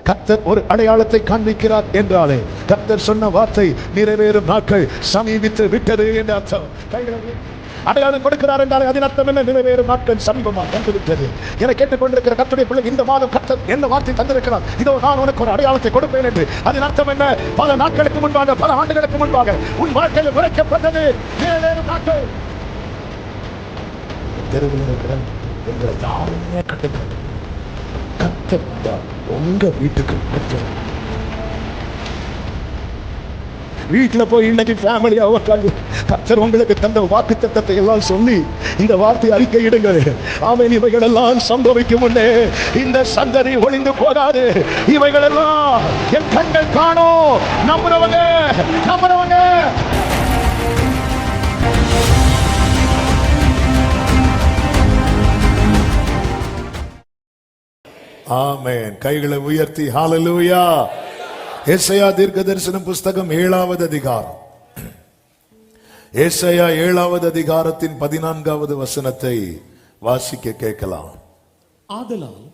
கர்த்தர் ஒரு அடையாளத்தை காண்பிக்கிறார் என்றாலே கர்த்தர் சொன்ன வார்த்தை நிறைவேறும் நாட்கள் சமீபித்து விட்டது என்று அர்த்தம். அடையாளம் கொடுக்கிறார் என்றாலே அதன் அர்த்தம் என்ன? நிறைவேறும் நாட்கள் சமீபமாக வந்துவிட்டது. என கேட்டுக்கொண்டிருக்கிற கர்த்தருடைய பிள்ளை, இந்த மாதம் கர்த்தர் என்ன வார்த்தை தந்திருக்கிறார்? இதோ நான் உனக்கு ஒரு அடையாளத்தை கொடுப்பேன் என்று. அதன் அர்த்தம் என்ன? பல நாட்களுக்கு முன்பாக, பல ஆண்டுகளுக்கு முன்பாக உன் வாழ்க்கையில் உரைக்கப்பட்டது நிறைவேறும் நாட்கள். தெருவில் இருக்கிற எங்களை யாருமே கட்டுகிறது. கர்த்தர் உங்க வீட்டுக்கு கர்த்தர் வீட்டில் போய் இன்னைக்கு ஃபேமிலியா உட்காந்து கர்த்தர் உங்களுக்கு தந்த வாக்கு தத்தத்தை எல்லாம் சொல்லி இந்த வார்த்தை அறிக்கையிடுங்கள். ஆமென். இவைகள் எல்லாம் சம்பவிக்கும் முன்னே இந்த சந்ததி ஒளிந்து போகாது. இவைகள் எல்லாம் என் கண்கள் காணும். நம்புறவங்க நம்புறவங்க ஆமென். கைகளை உயர்த்தி ஹல்லேலூயா. ஏசாயா தீர்க்கதரிசனம் புஸ்தகம் 7வது அதிகாரம். ஏசாயா 7வது அதிகாரத்தின் 14வது வசனத்தை வாசிக்க கேட்கலாம். ஆதலால்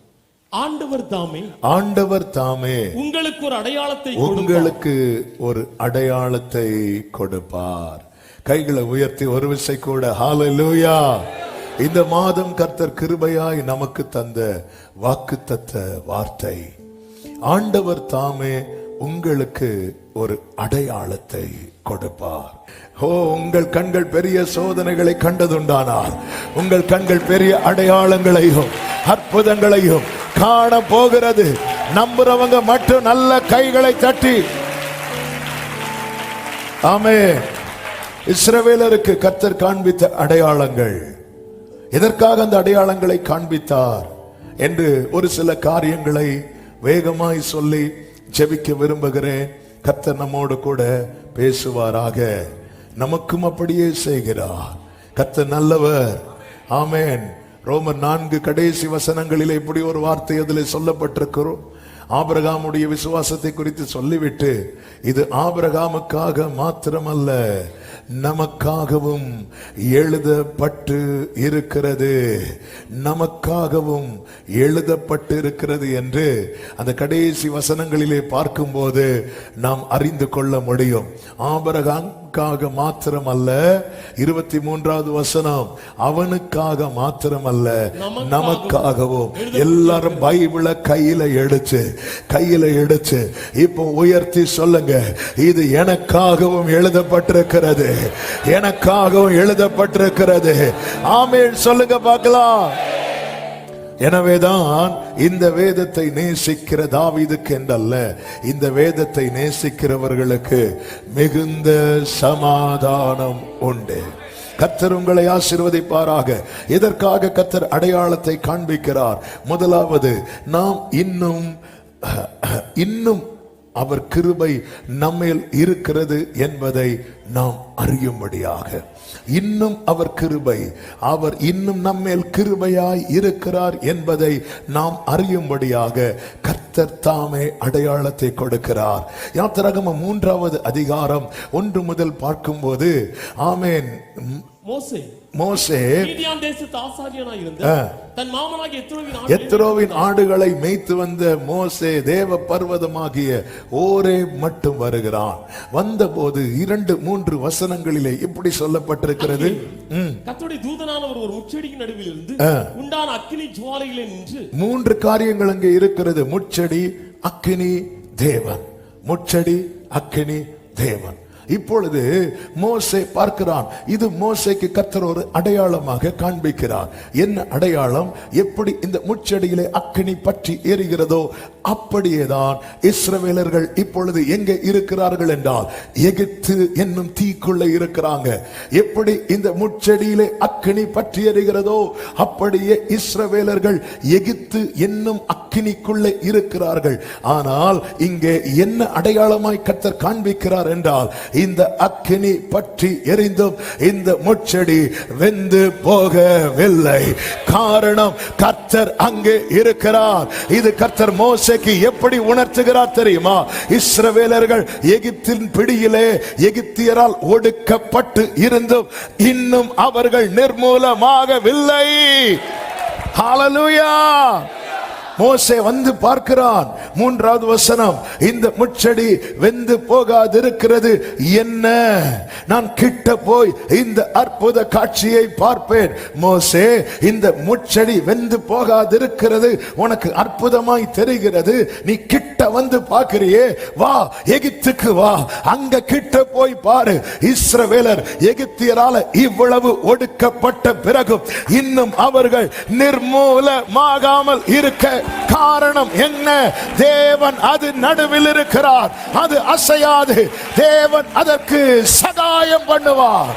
ஆண்டவர் தாமே உங்களுக்கு ஒரு அடையாளத்தை கொடுப்பார். கைகளை உயர்த்தி ஒரு விசை கூட ஹல்லேலூயா. இந்த மாதம் கர்த்தர் கிருபையாய் நமக்கு தந்த வாக்குத்தத்த வார்த்தை. ஆண்டவர் தாமே உங்களுக்கு ஒரு அடையாளத்தை கொடுப்பார். உங்கள் கண்கள் பெரிய சோதனைகளை கண்டதுண்டானால் உங்கள் கண்கள் பெரிய அடையாளங்களையும் அற்புதங்களையும் காண போகிறது. நம்புறவங்க மட்டும் நல்ல கைகளை தட்டி ஆமென். இஸ்ரவேலருக்கு கர்த்தர் காண்பித்த அடையாளங்கள், எதற்காக அந்த அடையாளங்களை காண்பித்தார் என்று ஒரு சில காரியங்களை வேகமாய் சொல்லி ஜெபிக்க விரும்புகிறேன். கர்த்தர் நம்மோடு கூட பேசுவாராக. நமக்கும் அப்படியே செய்கிறார். கர்த்தர் நல்லவர். ஆமென். ரோமர் 4 கடைசி வசனங்களிலே இப்படி ஒரு வார்த்தை அதில் சொல்லப்பட்டிருக்கிறோம். ஆபிரகாமுடைய விசுவாசத்தை குறித்து சொல்லிவிட்டு, இது ஆபிரகாமுக்காக மாத்திரமல்ல நமக்காகவும் எழுதப்பட்டு இருக்கிறது, நமக்காகவும் எழுதப்பட்டு இருக்கிறது என்று அந்த கடைசி வசனங்களிலே பார்க்கும்போது நாம் அறிந்து கொள்ள முடியும். ஆபிரகாமுக்காக மாத்திரமல்ல, 23வது வசனம், அவனுக்காக மாத்திரமல்ல நமக்காகவும். எல்லாரும் பைபிளை கையில எடுத்து இப்போ உயர்த்தி சொல்லுங்க, இது எனக்காகவும் எழுதப்பட்டிருக்கிறது, எனக்காகவும் எழுதப்பட்டிருக்கிறது. ஆமென் சொல்லுங்க பார்க்கலாம். எனவேதான் இந்த வேதத்தை நேசிக்கிற தாவீதுக்கு என்றல்ல, இந்த வேதத்தை நேசிக்கிறவர்களுக்கு மிகுந்த சமாதானம் உண்டு. கர்த்தர் உங்களை ஆசீர்வதிப்பாராக. எதற்காக கர்த்தர் அடையாளத்தை காண்பிக்கிறார்? முதலாவது, நாம் இன்னும் அவர் கிருபை நம்மேல் இருக்கிறது என்பதை நாம் அறியும்படியாக. இன்னும் அவர் கிருபை, அவர் இன்னும் நம்மேல் கிருபையாய் இருக்கிறார் என்பதை நாம் அறியும்படியாக கர்த்தர் தாமே அடையாளத்தை கொடுக்கிறார். யாத்திராகமம் 3வது அதிகாரம் 1 முதல் பார்க்கும்போது, ஆமென், மோசே மீதியான் தேசத்து ஆசாரியனாய் இருந்த தன் மாமனாகிய எத்ரோவின் ஆடுகளை மேய்த்து வந்த மோசே தேவ பர்வதமாகிய ஓரே மட்டும் வருகிறான். வந்தபோது 2-3 வசனங்களிலே இப்படி சொல்லப்பட்டிருக்கிறது, கர்த்தருடைய தூதனானவர் ஒரு முட்செடியின் நடுவில் இருந்து உண்டான அக்கினி ஜுவாலையிலே நின்று. 3 காரியங்கள் அங்கே இருக்கிறது. முட்செடி, அக்கினி, தேவன். முட்செடி, அக்கினி, தேவன். இப்பொழுது மோசே பார்க்கிறான். இது மோசேக்கு கர்த்தர் ஒரு அடையாளமாக காண்பிக்கிறார். என்ன அடையாளம்? எப்படி இந்த முட்செடியிலே அக்கினி பற்றி எரிகிறதோ அப்படியேதான் இஸ்ரவேலர்கள் இப்பொழுது எங்கே இருக்கிறார்கள் என்றால் எகிப்து என்னும் தீக்குள்ளே இருக்கிறாங்க. எப்படி இந்த முட்செடியிலே அக்கினி பற்றி எரிகிறதோ அப்படியே இஸ்ரவேலர்கள் எகிப்து என்னும் அக்கினிக்குள்ளே இருக்கிறார்கள். ஆனால் இங்கே என்ன அடையாளமாய் கர்த்தர் காண்பிக்கிறார் என்றால், இந்த அக்கினி பற்றி எரிந்தும் இந்த முட்செடி வெந்து போகவில்லை. காரணம், கர்த்தர் அங்கே இருக்கிறார். இது கர்த்தர் மோசேக்கு எப்படி உணர்த்துகிறார் தெரியுமா? இஸ்ரவேலர்கள் எகிப்தின் பிடியிலே எகிப்தியரால் ஒடுக்கப்பட்டு இருந்தும் இன்னும் அவர்கள் நிர்மூலமாகவில்லை. ஹல்லேலூயா. மோசே வந்து பார்க்கிறான். 3வது வசனம், இந்த முட்செடி வெந்து போகாதிருக்கிறது என்ன? நான் கிட்ட போய் இந்த அற்புத காட்சியை பார்ப்பேன். மோசே, இந்த முட்செடி வெந்து போகாதிருக்கிறது உனக்கு அற்புதமாய் தெரிகிறது, நீ கிட்ட வந்து பார்க்கிறியே, வா எகிப்துக்கு வா, அங்க கிட்ட போய் பாரு. இஸ்ரவேலர் எகிப்தியரால இவ்வளவு ஒடுக்கப்பட்ட பிறகும் இன்னும் அவர்கள் நிர்மூலமாகாமல் இருக்க காரணம் என்ன? தேவன் அது நடுவில் இருக்கிறார், அது அசையாது. தேவன் அதற்கு சகாயம் பண்ணுவார்.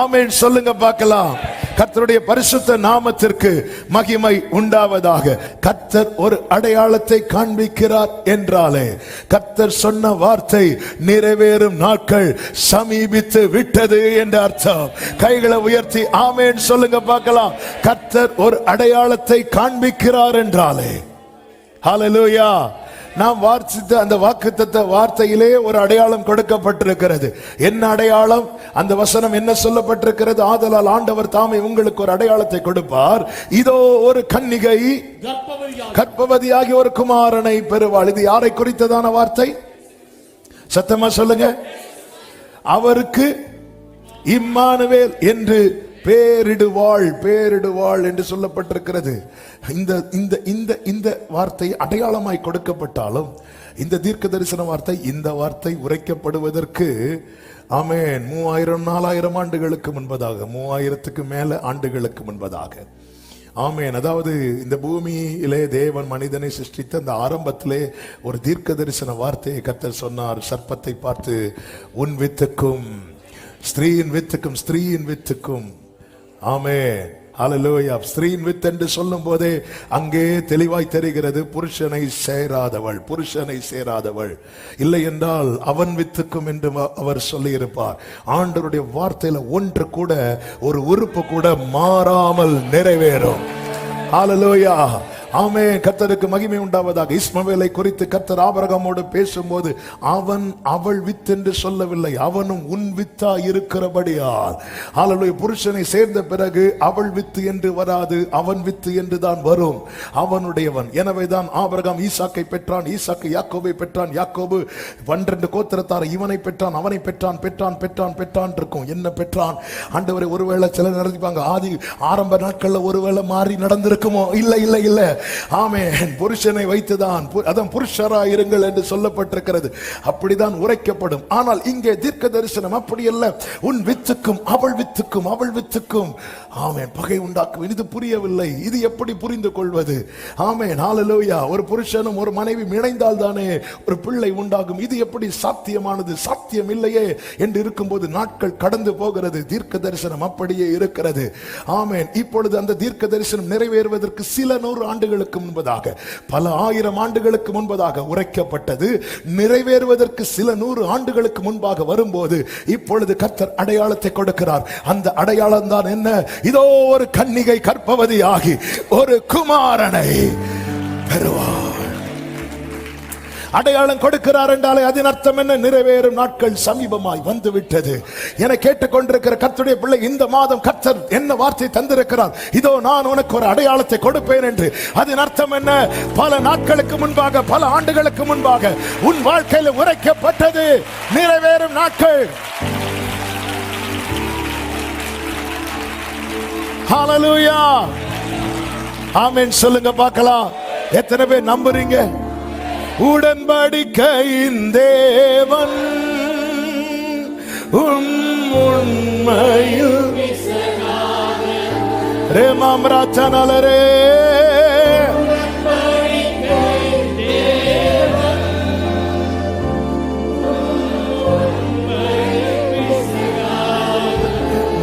ஆமென் சொல்லுங்க பார்க்கலாம். கர்த்தருடைய பரிசுத்த நாமத்திற்கு மகிமை உண்டாவதாக. கர்த்தர் ஒரு அடையாளத்தை காண்பிக்கிறார் என்றாலே கர்த்தர் சொன்ன வார்த்தை நிறைவேறும் நாட்கள் சமீபித்து விட்டது என்ற அர்த்தம். கைகளை உயர்த்தி ஆமென் சொல்லுங்க பார்க்கலாம். கர்த்தர் ஒரு அடையாளத்தை காண்பிக்கிறார் என்றாலே, ஹல்லேலூயா. நாம் வாசித்த அந்த வாக்குத்தத்த வார்த்தையிலே ஒரு அடையாளம் கொடுக்கப்பட்டிருக்கிறது. என்ன அடையாளம்? அந்த வசனம் என்ன சொல்லப்பட்டிருக்கிறது? ஆதலால் ஆண்டவர் தாமே உங்களுக்கு ஒரு அடையாளத்தை கொடுப்பார். இதோ ஒரு கன்னிகை கர்ப்பவதியாகி ஒரு குமாரனை பெறுவாள். இது யாரை குறித்ததான வார்த்தை? சத்தமா சொல்லுங்க. அவருக்கு இம்மானுவேல் என்று பேரிடுவாள், பேரிடுவாள் என்று சொல்லப்பட்டிருக்கிறது. இந்த வார்த்தை அடையாளமாய் கொடுக்கப்பட்டாலும் இந்த தீர்க்க தரிசன வார்த்தை, இந்த வார்த்தை உரைக்கப்படுவதற்கு ஆமென் 3000-4000 ஆண்டுகளுக்கு முன்பதாக, 3000க்கு மேல ஆண்டுகளுக்கு முன்பதாக, ஆமென். அதாவது இந்த பூமியிலே தேவன் மனிதனை சிருஷ்டித்த அந்த ஆரம்பத்திலே ஒரு தீர்க்க தரிசன வார்த்தையை கர்த்தர் சொன்னார். சர்ப்பத்தை பார்த்து, உன் வித்துக்கும் ஸ்திரீயின் வித்துக்கும், ஸ்திரீயின் வித்துக்கும், ஆமென், ஹல்லேலூயா. ஸ்திரீயின் வித்து என்று சொல்லும் போதே அங்கே தெளிவாய் தெரிகிறது, புருஷனை சேராதவள், புருஷனை சேராதவள். இல்லை என்றால் அவன் வித்துக்கும் என்று அவர் சொல்லியிருப்பார். ஆண்டவருடைய வார்த்தையில ஒன்று கூட, ஒரு உறுப்பு கூட மாறாமல் நிறைவேறும். ஹல்லேலூயா, ஆமென். கர்த்தருக்கு மகிமை உண்டாவதாக. இஸ்மவேலை குறித்து கர்த்தர் ஆபிரகாமோடு பேசும்போது அவன் அவள் வித்து என்று சொல்லவில்லை, அவனும் உன் வித்தா இருக்கிறபடியால். ஹல்லேலூயா. புருஷனை சேர்ந்த பிறகு அவள் வித்து என்று வராது, அவன் வித்து என்று தான் வரும். அவனுடையவன். எனவேதான் ஆபிரகாம் ஈசாக்கை பெற்றான், ஈசாக்கு யாக்கோபை பெற்றான், யாக்கோபு 12 கோத்திரத்தார் இவனை பெற்றான், அவனை பெற்றான், பெற்றான் பெற்றான் பெற்றான் இருக்கும். என்ன பெற்றான்? ஆண்டவரை ஒருவேளை சிலர் நடத்திப்பாங்க, ஆதி ஆரம்ப நாட்கள்ல ஒருவேளை மாறி நடந்திருக்குமோ? இல்லை இல்லை இல்லை, ஆமென். புருஷனை வைத்துதான், அதான் புருஷராய் இருங்கள் என்று சொல்லப்பட்டிருக்கிறது. அப்படிதான் உரைக்கப்படும். ஆனால் இங்கே தீர்க்க தரிசனம் அப்படி அல்ல. உன் வித்துக்கும் அவள் வித்துக்கும், அவள் வித்துக்கும், ஆமென், பகை உண்டாக்கும். இது புரியவில்லை, இது எப்படி புரிந்து கொள்வது? ஆமென், ஹல்லேலூயா. ஒரு புருஷனும் ஒரு மனைவி இணைந்தால் தானே ஒரு பிள்ளை உண்டாகும். இது எப்படி சாத்தியமானது? சாத்தியம் இல்லையே என்று இருக்கும்போது நாட்கள் கடந்து போகிறது. தீர்க்க தரிசனம் அப்படியே இருக்கிறது. ஆமென். இப்பொழுது அந்த தீர்க்க தரிசனம் நிறைவேறுவதற்கு சில 100 ஆண்டுகளுக்கு முன்பதாக, பல 1000 ஆண்டுகளுக்கு முன்பதாக உரைக்கப்பட்டது. நிறைவேறுவதற்கு சில 100 ஆண்டுகளுக்கு முன்பாக வரும்போது இப்பொழுது கர்த்தர் அடையாளத்தை கொடுக்கிறார். அந்த அடையாளம் தான் என்ன? இதோ ஒரு கன்னிகை கர்ப்பவதியாகி ஒரு குமாரனை பெறுவார். அடையாளம் கொடுக்கிறார் என்றாலே அதன் அர்த்தம் என்ன? நிறைவேறும் நாட்கள் சமீபமாய் வந்துவிட்டது. என கேட்டுக்கொண்டிருக்கிற கர்த்தருடைய பிள்ளை, இந்த மாதம் கர்த்தர் என்ன வார்த்தை தந்திருக்கிறார்? இதோ நான் உனக்கு ஒரு அடையாளத்தை கொடுப்பேன் என்று. அதன் அர்த்தம் என்ன? பல நாட்களுக்கு முன்பாக, பல ஆண்டுகளுக்கு முன்பாக உன் வாழ்க்கையில் உரைக்கப்பட்டது நிறைவேறும் நாட்கள். ஹல்லேலூயா, ஆமென் சொல்லுங்க பார்க்கலாம். எத்தனை பேர் நம்புறீங்க? உடன்படிக்கையின் தேவன் உண்மையில் ரேமாம் ராச்சனலரே,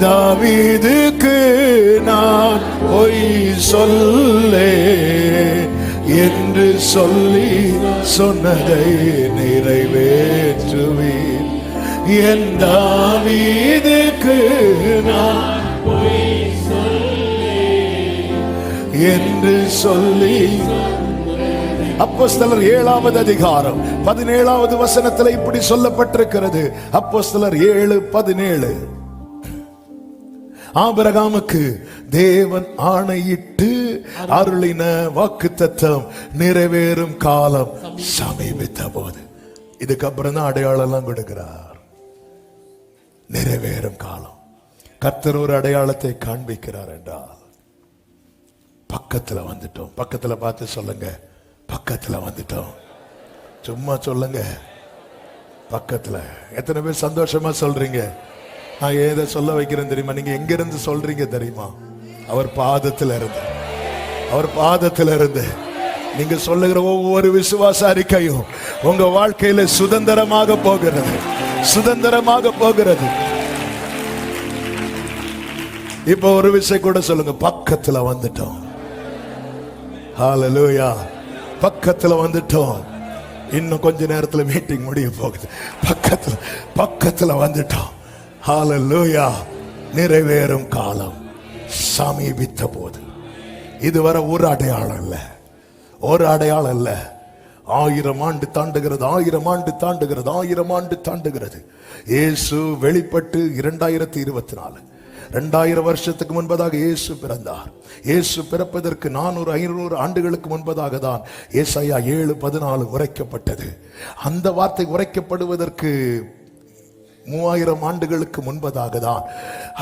தாவீதுக்கு நான் பொய் சொல்லே என்று சொல்லி சொன்னதை நிறைவேற்றுவேன். என் தாவீதுக்கு நான் பொய் சொல்லே என்று சொல்லி. அப்போஸ்தலர் 7வது அதிகாரம் 17வது வசனத்தில் இப்படி சொல்லப்பட்டிருக்கிறது. அப்போஸ்தலர் 7:17. ஆபிரகாமுக்கு தேவன் ஆணையிட்டு அருளின வாக்குத்தத்தம் நிறைவேறும் காலம் சமீபித்த போது. இதுக்கப்புறம் தான் அடையாளம் எல்லாம் கொடுக்கிறார். நிறைவேறும் காலம். கர்த்தர் ஒரு அடையாளத்தை காண்பிக்கிறார் என்றால் பக்கத்துல வந்துட்டோம். பக்கத்துல பார்த்து சொல்லுங்க, பக்கத்துல வந்துட்டோம். சும்மா சொல்லுங்க, பக்கத்துல. எத்தனை பேர் சந்தோஷமா சொல்றீங்க? நான் ஏதை சொல்ல வைக்கிறேன் தெரியுமா? நீங்க எங்க இருந்து சொல்றீங்க தெரியுமா? அவர் பாதத்துல இருந்து. அவர் பாதத்துல இருந்து நீங்க சொல்லுகிற ஒவ்வொரு விசுவாச அறிக்கையும் உங்க வாழ்க்கையில சுதந்திரமாக போகிறது, சுதந்திரமாக போகிறது. இப்ப ஒரு விஷயம் கூட சொல்லுங்க, பக்கத்துல வந்துட்டோம். ஹல்லேலூயா, பக்கத்துல வந்துட்டோம். இன்னும் கொஞ்ச நேரத்துல மீட்டிங் முடிய போகுது. பக்கத்துல பக்கத்துல வந்துட்டோம். ஹல்லேலூயா. நிறைவேறும் காலம் சமீபித்த போது. இதுவரை ஒரு அடையாளம் இல்ல, ஒரு அடையாளம் இல்ல. 1000 ஆண்டு தாண்டுகிறது, 1000 ஆண்டு தாண்டுகிறது, 1000 ஆண்டு தாண்டுகிறது. இயேசு வெளிப்பட்டு 2024 2000 வருஷத்துக்கு முன்பதாக இயேசு பிறந்தார். இயேசு பிறப்பதற்கு 400-500 ஆண்டுகளுக்கு முன்பதாக தான் ஏசாயா 7:14 உரைக்கப்பட்டது. அந்த வார்த்தை உரைக்கப்படுவதற்கு 3000 ஆண்டுகளுக்கு முன்பதாக தான்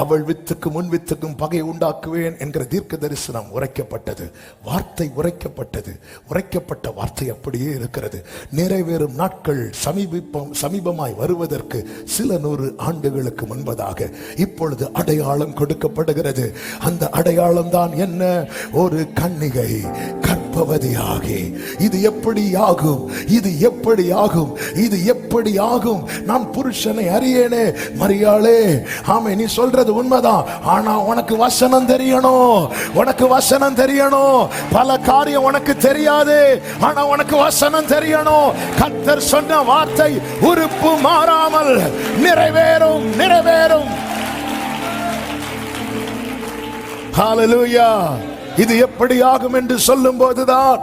அவள் வித்துக்கு முன் வித்துக்கும் பகை உண்டாக்குவேன் என்கிற தீர்க்க தரிசனம் உரைக்கப்பட்டது. வார்த்தை உரைக்கப்பட்டது. உரைக்கப்பட்ட வார்த்தை அப்படியே இருக்கிறது. நிறைவேறும் நாட்கள் சமீபமாய் வருவதற்கு சில 100 ஆண்டுகளுக்கு முன்பதாக இப்பொழுது அடையாளம் கொடுக்கப்படுகிறது. அந்த அடையாளம் தான் என்ன? ஒரு கன்னிகை கர்ப்பவதியாகி. இது எப்படி ஆகும்? இது எப்படி ஆகும்? இது எப்படி ஆகும்? நான் புருஷனை அறியேனே. மரியாளே, ஆமே, நீ சொல்றது உண்மைதான். ஆனா உனக்கு வசனம் தெரியணும். உனக்கு வசனம் தெரியணும். பல காரியம் உனக்கு தெரியாது, ஆனா உனக்கு வசனம் தெரியணும். கர்த்தர் சொன்ன வார்த்தை உறுப்பு மாறாமல் நிறைவேறும், நிறைவேறும். ஹல்லேலூயா. இது எப்படி ஆகும் என்று சொல்லும் போதுதான்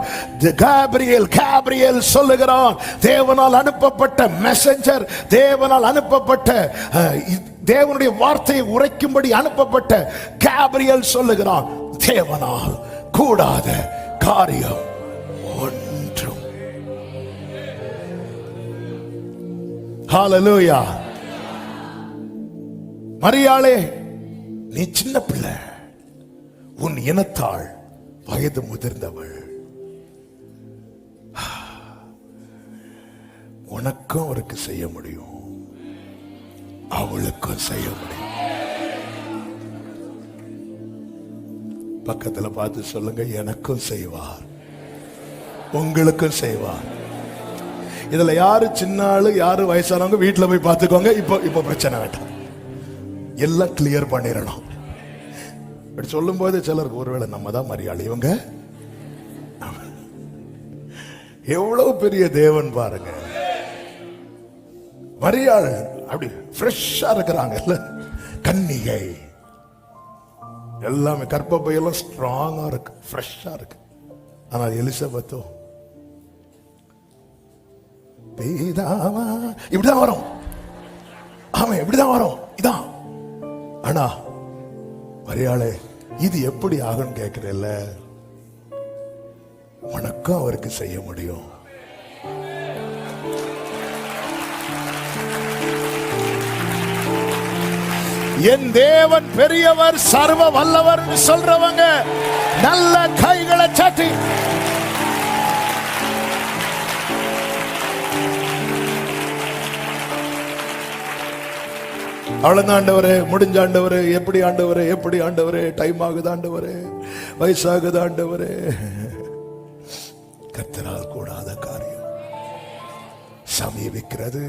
கேப்ரியல் சொல்லுகிறான். தேவனால் அனுப்பப்பட்ட மெசஞ்சர், தேவனால் அனுப்பப்பட்ட தேவனுடைய வார்த்தையை உரைக்கும்படி அனுப்பப்பட்ட கேப்ரியல் சொல்லுகிறான், தேவனால் கூடாத காரியம் ஒன்றும். ஹல்லேலூயா. மரியாளே, நீ சின்ன பிள்ளை, உன் இனத்தாள் வயது முதிர்ந்தவள். உனக்கும் அவருக்கு செய்ய முடியும், அவளுக்கும் செய்ய முடியும். பக்கத்துல பார்த்து சொல்லுங்க, எனக்கும் செய்வார், உங்களுக்கும் செய்வார். இதுல யாரு சின்ன ஆளு யாரு வயசானவங்க வீட்டுல போய் பார்த்துக்கோங்க. இப்போ பிரச்சனை வேண்டாம், எல்லாம் கிளியர் பண்ணிடணும். சொல்லும் போது சிலருக்கு ஒருவேளை நம்ம தான் மரியாதை, இவங்க எவ்வளவு பெரிய தேவன் பாருங்க. மரியாதை அப்படி ஃப்ரெஷ்ஷா இருக்கிறாங்க, கன்னிகை எல்லாமே கர்ப்பப்பையெல்லாம் ஸ்ட்ராங்கா இருக்கு, ஃப்ரெஷ்ஷா இருக்கு. ஆனால் எலிசபெத்தோ பேதாவா இப்படிதான் வரும். ஆமா, இப்படிதான் வரும். இதான். ஆனா மரியாளே, இது எப்படி ஆகும் கேட்கிறல்ல, உனக்கும் அவருக்கு செய்ய முடியும். என் தேவன் பெரியவர், சர்வ வல்லவர் சொல்றவங்க நல்ல கைகளை சாட்டி அவ்வளவுதான். ஆண்டவரே, முடிஞ்ச ஆண்டவரே, எப்படி ஆண்டவரே, எப்படி ஆண்டவரே, டைம் ஆகுது ஆண்டவரே, வயசாகுது ஆண்டவரே. கர்த்தரால் கூடாத காரியம் சமீபிக்கிறது.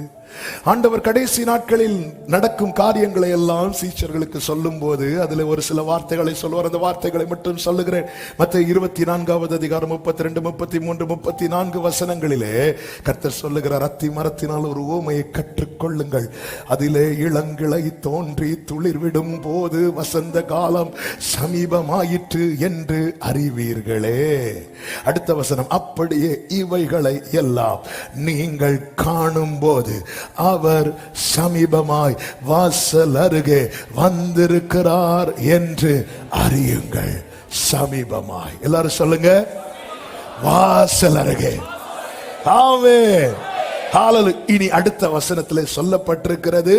ஆண்டவர் கடைசி நாட்களில் நடக்கும் காரியங்களை எல்லாம் சீஷர்களுக்கு சொல்லும் போது அதுல ஒரு சில வார்த்தைகளை சொல்லுவார். அந்த வார்த்தைகளை மட்டும் சொல்லுகிறேன். மத்தேயு 24வது அதிகாரம் 32, 33, 34 வசனங்களிலே கர்த்தர் சொல்லுகிறார், அத்தி மரத்தினால் ஒரு உவமையை கற்றுக்கொள்ளுங்கள். அதிலே இளங்கிளை தோன்றி துளிர்விடும் போது வசந்த காலம் சமீபமாயிற்று என்று அறிவீர்களே. அடுத்த வசனம், அப்படியே இவைகளை எல்லாம் நீங்கள் காணும் போது அவர் சமீபமாய் வாசல் அருகே வந்திருக்கிறார் என்று அறியுங்கள். சமீபமாய். எல்லாரும் சொல்லுங்க, வாசல் அருகே. ஆமென். ஹalleluya. இனி அடுத்த வசனத்திலே சொல்லப்பட்டிருக்கிறது,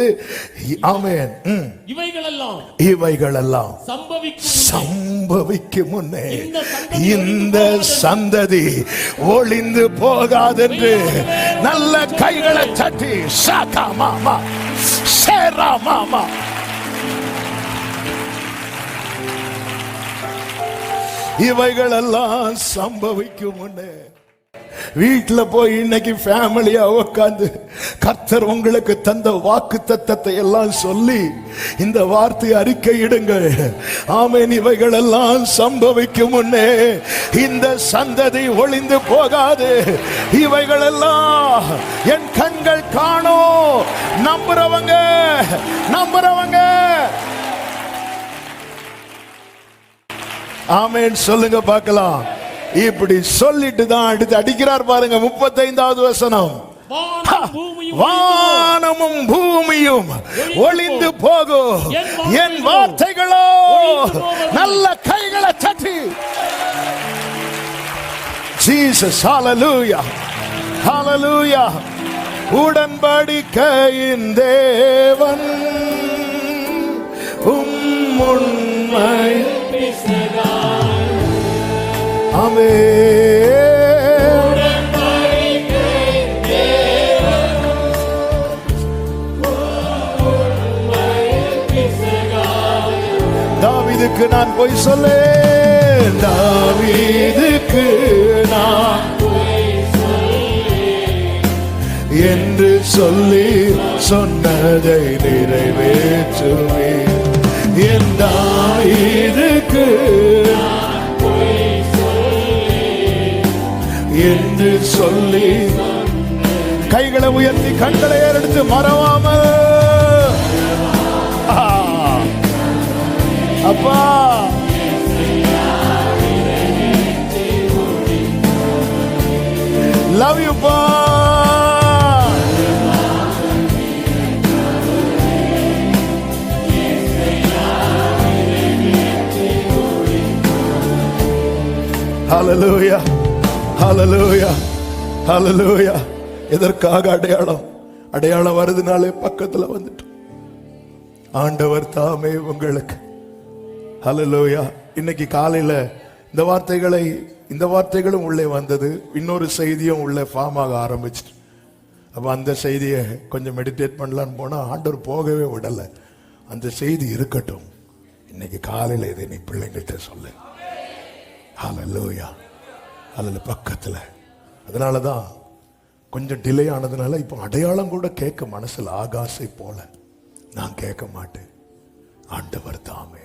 ஆமென், இவைகளெல்லாம் சம்பவிக்கும் முன்னே இந்த சந்ததி ஒளிந்து போகாதென்று நல்ல கைகளை தட்டி ஷாகா மாமா ஷேரா மாமா. இவைகளெல்லாம் சம்பவிக்கும் முன்னே. வீட்டுல போய் இன்னைக்கு ஃபேமிலியா உட்கார்ந்து கர்த்தர் உங்களுக்கு தந்த வாக்கு தத்தத்தை எல்லாம் சொல்லி இந்த வார்த்தை அறிக்கையிடுங்கள். ஆமென். இவைகள் எல்லாம் சம்பவிக்கும் முன்னே இந்த சந்ததி ஒளிந்து போகாது. இவைகள் எல்லாம் என் கண்கள் காணோம். நம்புறவங்க ஆமென் சொல்லுங்க பார்க்கலாம். இப்படி சொல்லிட்டு தான் அடுத்து அடிக்கிறார் பாருங்க. 35வது வசனம். வானமும் பூமியும் ஒளிந்து போகும், என் வார்த்தைகளோ நல்ல கைகளை தட்டி. ஜீசஸ். ஹalleluya, ஹalleluya. உடன்படிக்கையின் தேவன் உம்முண்மை தாவீதுக்கு நான் போய் சொல்லேன், தாவீதுக்கு நான் என்று சொல்லி சொன்னதை நிறைவேற்றுவேன். என் தாவீதுக்கு என்று சொல்லி. கைகளை உயர்த்தி கண்களை ஏறெடுத்து மறவாமல். அப்பா லவ் யூ பா. ஹalleluya, ஹalleluya, ஹalleluya. எதற்காக அடையாளம் வருதுனாலே பக்கத்துல வந்துட்டு ஆண்டவர் தாமே உங்களுக்கு. ஹalleluya. இன்னைக்கு காலையில இந்த வார்த்தைகளும் உள்ளே வந்தது. இன்னொரு செய்தியும் உள்ளே ஃபார்ம் ஆக ஆரம்பிச்சிட்டு, அப்ப அந்த செய்தியை கொஞ்சம் மெடிடேட் பண்ணலான்னு போனா ஆண்டவர் போகவே விடல. அந்த செய்தி இருக்கட்டும், இன்னைக்கு காலையில இதை நீ பிள்ளைங்கிட்ட சொல்லு. ஹalleluya, அல்ல பக்கத்துல. அதனாலதான் கொஞ்சம் டிலே ஆனதுனால இப்போ அடையாளம் கூட கேட்க மனசுல ஆகாசை போல நான் கேட்க மாட்டேன். ஆண்டவர் தாமே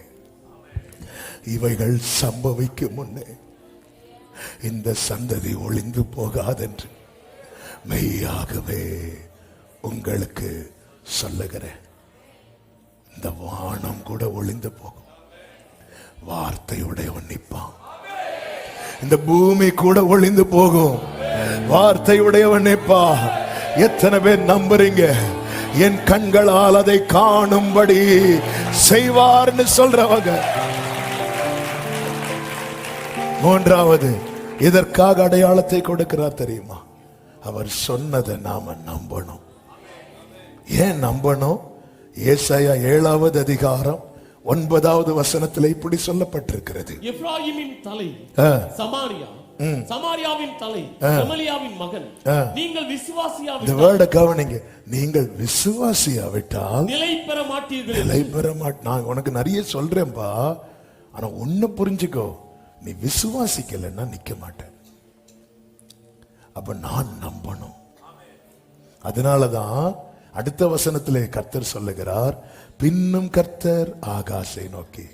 இவைகள் சம்பவிக்கும் முன்னே இந்த சந்ததி ஒளிந்து போகாதென்று மெய்யாகவே உங்களுக்கு சொல்லுகிறேன். இந்த வானம் கூட ஒளிந்து போகும், வார்த்தையுடையவன் நிற்பான். இந்த பூமி கூட ஒளிந்து போகும், வார்த்தையுடையவன் நிற்பான். எத்தனை பேர் நம்புறீங்க? என் கண்களால் அதை காணும்படி செய்வார்னு சொல்றவங்க. மூன்றாவது, இதற்காக அடையாளத்தை கொடுக்கிறார் தெரியுமா? அவர் சொன்னதை நாம நம்பணும். ஏன் நம்பணும்? ஏசாயா 7வது அதிகாரம் 9வது வசனத்தில் இப்படி சொல்லப்பட்டிருக்கிறது. எப்ராயிமின் தலை சமாரியா, சமாரியாவின் தலை ரெமலியாவின் மகன். நீங்கள் விசுவாசியாவிட்டால், இந்த வேர்டை கவனிங்க, நீங்கள் விசுவாசியாவிட்டால் நிலை பெற மாட்டீர்கள். நிலை பெற மாட்டீங்க. நான் உனக்கு நிறைய சொல்றேன்பா, ஆனா ஒண்ணு புரிஞ்சுக்கோ, நீ விசுவாசிக்கலன்னா நிக்க மாட்டேன். அப்ப நான் நம்பணும். அதனாலதான் அடுத்த வசனத்திலே கர்த்தர் சொல்லுகிறார், பின்னும் கர்த்தர் ஆகாசை நோக்கி.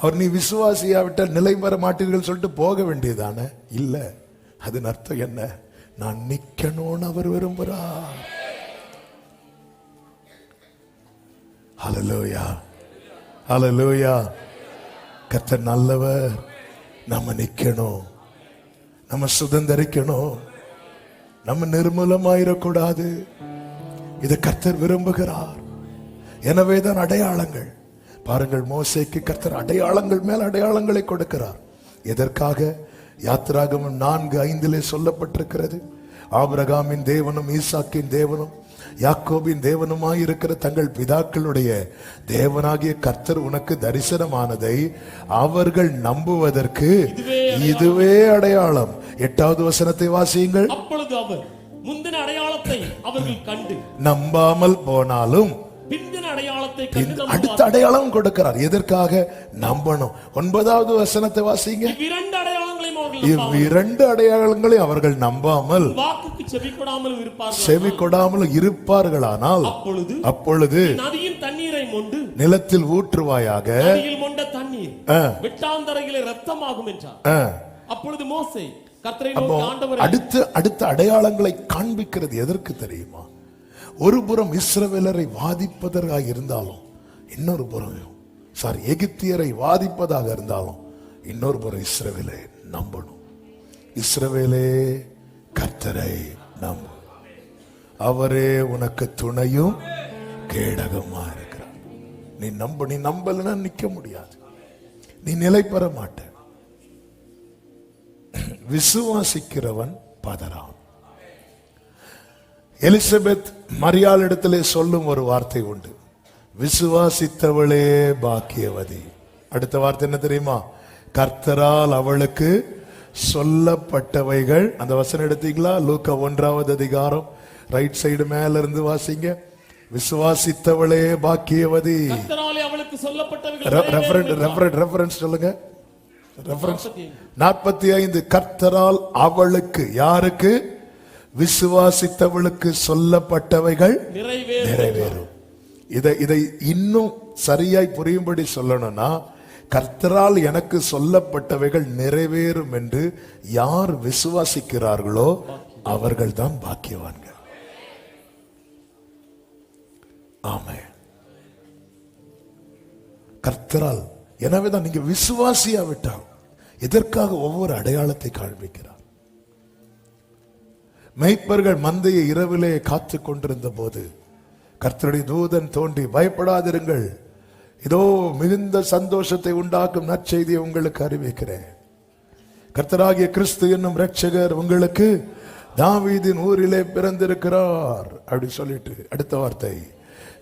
அவர் நீ விசுவாசியாவிட்டால் நிலை பெற மாட்டீர்கள் சொல்லிட்டு போக வேண்டியதானே? இல்ல, அதன் அர்த்தம் என்ன? நான் நிக்கணும்னு அவர் விரும்புகிறார். ஹல்லேலூயா, ஹல்லேலூயா. கர்த்தர் நல்லவர். நம்ம நிக்கணும், நம்ம சுதந்திரிக்கணும். நம்ம நிர்மூலமாயிடக்கூடாது. இதை கர்த்தர் விரும்புகிறார். எனவேதான் அடையாளங்கள். பாருங்கள், மோசேக்கு கர்த்தர் அடையாளங்கள் மேல் அடையாளங்களை கொடுக்கிறார். எதற்காக? யாத்திராகமம் 4:5 சொல்லப்பட்டிருக்கிறது, ஆபிரகாமின் தேவனும் ஈசாக்கின் தேவனும் யாக்கோபின் தேவனுமாயிருக்கிற தங்கள் பிதாக்களுடைய தேவனாகிய கர்த்தர் உனக்கு தரிசனமானதை அவர்கள் நம்புவதற்கு இதுவே அடையாளம். 8வது வசனத்தை வாசியுங்கள். அப்பொழுது அவர் முந்தின அடையாளத்தை அவர்கள் கண்டு நம்பாமல் போனாலும் பிந்தின அடையாளத்தை கண்டு அடுத்த அடையாளம் கொடுக்கிறார். எதற்காக? நம்பணும். 9வது வசனத்தை வாசிங்க. இவ்விரண்டு அடையாளங்களை அவர்கள் நம்பாமல் வாக்குக்கு செவி கொடாமல் இருப்பார்களானால் அப்பொழுது நதியின் தண்ணீரை மொண்டு நிலத்தில் ஊற்றுவாயாக, நதியில் மொண்ட தண்ணீர் வெட்டாந்தரையிலே இரத்தமாகும் என்றார். அப்பொழுது மோசே கர்த்தரை நோக்கி, ஆண்டவரே, அடுத்த அடையாளங்களை காண்பிக்கிறது எதற்கு தெரியுமா? ஒரு புறம் இஸ்ரவேலரை வாதிப்பதாக இருந்தாலும், இன்னொரு புறம் எகிப்தியரை வாதிப்பதாக இருந்தாலும், இன்னொரு புறம் இஸ்ரவேலை நம்பணும். இஸ்ரவேலே, கர்த்தரை நம்பு, அவரே உனக்கு துணையும் கேடகமா இருக்கிறார். நீ நம்பலன்னா நிக்க முடியாது, நீ நிலை பெற மாட்ட. விசுவாசிக்கிறவன் பதறான். எலிசபெத் மரியாள் இடத்திலே சொல்லும் ஒரு வார்த்தை உண்டு, விசுவாசித்தவளே பாக்கியவதி. அடுத்த வார்த்தை என்ன தெரியுமா? கர்த்தரால் அவளுக்கு சொல்லப்பட்டவைகள். அந்த வசனம் எடுத்தீங்களா? லூக்கா 1வது அதிகாரம் ரைட் சைடு மேல இருந்து வாசிங்க. விசுவாசித்தவளே பாக்கியவதி. கர்த்தராலே அவளுக்கு சொல்லப்பட்டவைகள். ரெஃபரன்ஸ் சொல்லுங்க. ரெஃபரன்ஸ் 45. கர்த்தரால் அவளுக்கு, யாருக்கு? விசுவாசித்தவளுக்கு சொல்லப்பட்டவைகள் நிறைவேறும். இதை இன்னும் சரியாய் புரியும்படி சொல்லணும்னா, கர்த்தரால் எனக்கு சொல்லப்பட்டவைகள் நிறைவேறும் என்று யார் விசுவாசிக்கிறார்களோ அவர்கள் தான் பாக்கியவான்கள். ஆமென். கர்த்தரால். எனவேதான் நீங்க விசுவாசியா விட்டால் எதற்காக ஒவ்வொரு அடையாளத்தை காண்பிக்கிறார்? மேய்ப்பர்கள் மந்தையை இரவிலே காத்து கொண்டிருந்த போது கர்த்தருடைய தூதன் தோன்றி, பயப்படாதிருங்கள், இதோ மிகுந்த சந்தோஷத்தை உண்டாக்கும் நற்செய்தியை உங்களுக்கு அறிவிக்கிறேன். கர்த்தராகிய கிறிஸ்து என்னும் இரட்சகர் உங்களுக்கு தாவீதின் ஊரிலே பிறந்திருக்கிறார் அப்படி சொல்லிட்டு அடுத்த வார்த்தை,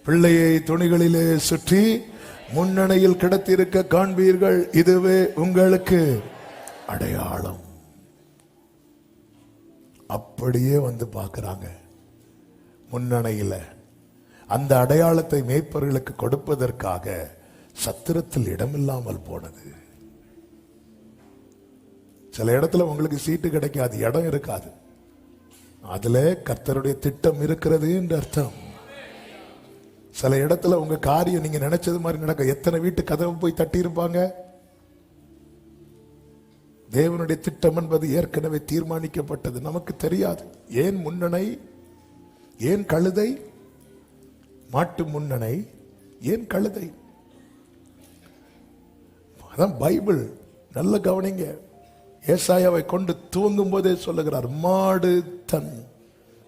பிள்ளையை துணிகளிலே சுற்றி முன்னணையில் கிடத்திருக்க காண்பீர்கள், இதுவே உங்களுக்கு அடையாளம். அப்படியே வந்து பார்க்கிறாங்க முன்னணையில. அந்த அடையாளத்தை மேய்ப்பர்களுக்கு கொடுப்பதற்காக சத்திரத்தில் இடமில்லாமல் போனது. சில இடத்துல உங்களுக்கு சீட்டு கிடைக்காது, இடம் இருக்காது, அதுல கர்த்தருடைய திட்டம் இருக்கிறது என்று அர்த்தம். சில இடத்துல உங்க காரியம் நீங்க நினைச்சது மாதிரி நடக்க. எத்தனை வீட்டு கதவு போய் தட்டி இருப்பாங்க. தேவனுடைய திட்டம் என்பது ஏற்கனவே தீர்மானிக்கப்பட்டது, நமக்கு தெரியாது. ஏன் முன்னணை, ஏன் கழுதை? மாட்டு முன்னணை, ஏன் கழுதை? அதான் பைபிள். நல்ல கவனிங்க. ஏசாயாவை கொண்டு துவங்கும் போதே சொல்லுகிறார், மாடு தன்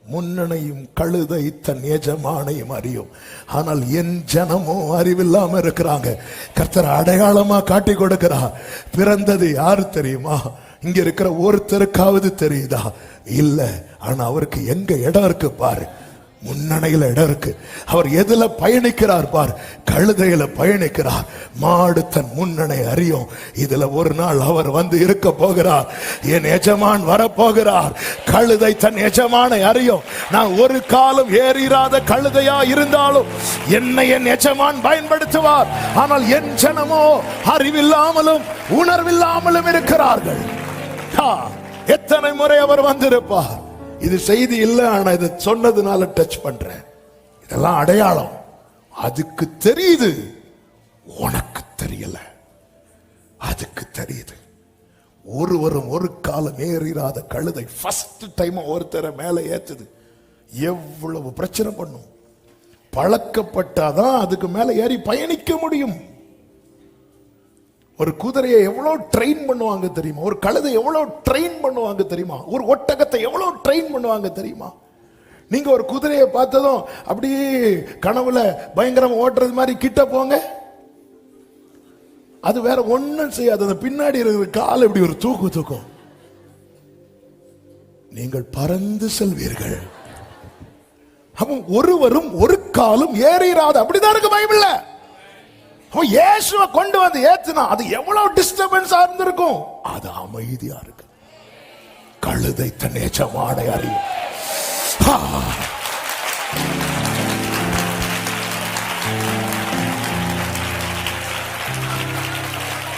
முன்னணையும் கழுதை தன் எஜமானையும் அறியும், ஆனால் என் ஜனமோ அறிவில்லாம இருக்கிறாங்க. கர்த்தர் அடையாளமா காட்டி கொடுக்கிறார். பிறந்தது யாரு தெரியுமா? இங்க இருக்கிற ஒருத்தருக்காவது தெரியுதா? இல்ல. ஆனா அவருக்கு எங்க இடம் இருக்கு பாரு, முன்னணையில இடம் இருக்கு. அவர் எதுல பயணிக்கிறார் பார், கழுதையில பயணிக்கிறார். மாடு தன் முன்னணை அறியும். இதுல ஒரு நாள் அவர் வந்து இருக்க போகிறார். என் எஜமான் வரப்போகிறார். கழுதை தன் எஜமானை அறியும். நான் ஒரு காலம் ஏறிராத கழுதையா இருந்தாலும் என்னை என் எஜமான் பயன்படுத்துவார். ஆனால் என் ஜனமோ அறிவில்லாமலும் உணர்வில்லாமலும் இருக்கிறார்கள். எத்தனை முறை அவர் வந்திருப்பார். இது செய்தி இல்லை, ஆனா இதை சொன்னதுனால டச் பண்றேன். இதெல்லாம் அடையாளம். அதுக்கு தெரியுது, உனக்கு தெரியல. அதுக்கு தெரியுது. ஒருவரும் ஒரு காலம் ஏறிராத கழுதை ஃபர்ஸ்ட் டைம் ஒருத்தரை மேல ஏத்துது. எவ்வளவு பிரச்சனை பண்ணும். பழக்கப்பட்டாதான் அதுக்கு மேல ஏறி பயணிக்க முடியும். ஒரு குதிரையை எவ்வளவு ட்ரெயின் பண்ணுவாங்க தெரியுமா? ஒரு கழுதை எவ்வளவு ட்ரெயின் பண்ணுவாங்க தெரியுமா? ஒரு ஒட்டகத்தை எவ்வளவு ட்ரெயின் பண்ணுவாங்க தெரியுமா? நீங்க ஒரு குதிரையை பார்த்ததும் அப்படியே கனவுல பயங்கரமா ஓட்டுறது மாதிரி கிட்ட போங்க, அது வேற ஒண்ணும் செய்யாது. அந்த பின்னாடி இருக்கிற கால் இப்படி ஒரு தூக்கும். நீங்கள் பறந்து செல்வீர்கள். அவன் ஒருவரும் ஒரு காலும் ஏறிராது. அப்படிதான் இருக்கு பைபிள்ல. அவன் இயேசுவை கொண்டு வந்து ஏத்துனா அது எவ்வளவு டிஸ்டர்பன்ஸா இருந்திருக்கும். அது அமைதியா இருக்கு. கழுதை தன் எஜமானை அறியும்.